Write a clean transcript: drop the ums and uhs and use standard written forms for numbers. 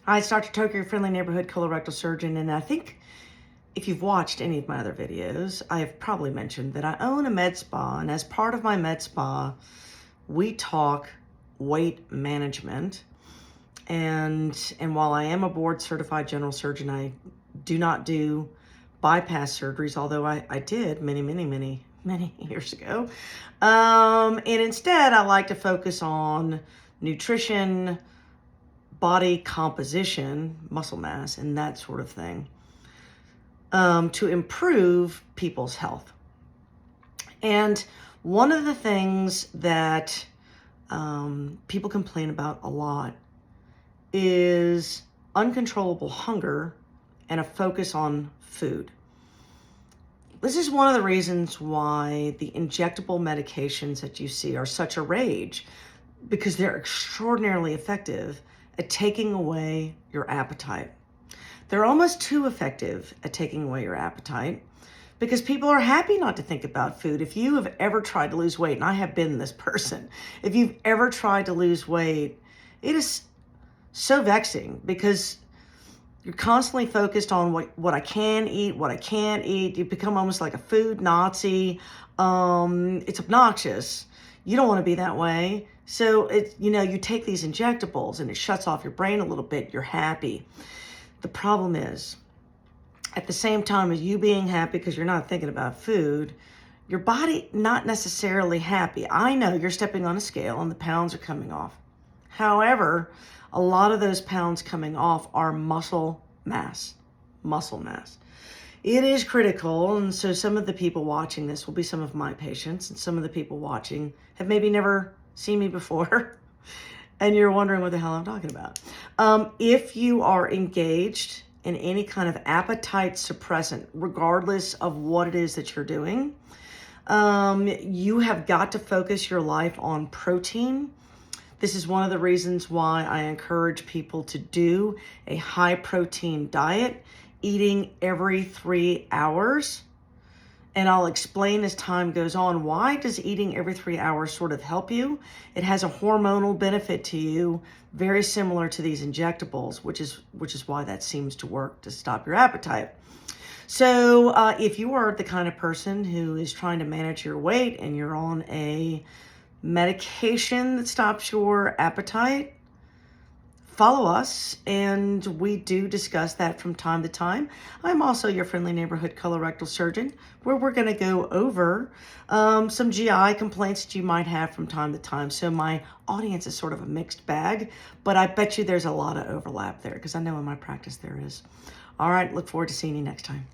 Hi, it's Dr. Toker, your friendly neighborhood colorectal surgeon, and I think if you've watched any of my other videos, I have probably mentioned that I own a med spa, and as part of my med spa, we talk weight management. And while I am a board certified general surgeon, I do not do bypass surgeries, although I did many years ago. And instead, I like to focus on nutrition, body composition, muscle mass, and that sort of thing, to improve people's health. And one of the things that people complain about a lot is uncontrollable hunger and a focus on food. This is one of the reasons why the injectable medications that you see are such a rage, because they're extraordinarily effective at taking away your appetite. They're almost too effective at taking away your appetite because people are happy not to think about food. If you have ever tried to lose weight, and I have been this person, if you've ever tried to lose weight, it is so vexing because you're constantly focused on what I can eat, what I can't eat. You become almost like a food Nazi. It's obnoxious. You don't want to be that way. So you take these injectables and it shuts off your brain a little bit. You're happy. The problem is, at the same time as you being happy because you're not thinking about food, your body not necessarily happy. I know you're stepping on a scale and the pounds are coming off. However, a lot of those pounds coming off are muscle mass. It is critical, and so some of the people watching this will be some of my patients, and some of the people watching have maybe never seen me before, and you're wondering what the hell I'm talking about. If you are engaged in any kind of appetite suppressant, regardless of what it is that you're doing, you have got to focus your life on protein. This is one of the reasons why I encourage people to do a high protein diet, eating every 3 hours. And I'll explain as time goes on, why does eating every 3 hours sort of help you? It has a hormonal benefit to you, very similar to these injectables, which is why that seems to work to stop your appetite. So if you are the kind of person who is trying to manage your weight and you're on a medication that stops your appetite, follow us, and we do discuss that from time to time. I'm also your friendly neighborhood colorectal surgeon, where we're going to go over some GI complaints that you might have from time to time. So my audience is sort of a mixed bag, but I bet you there's a lot of overlap there because I know in my practice there is. All right, look forward to seeing you next time.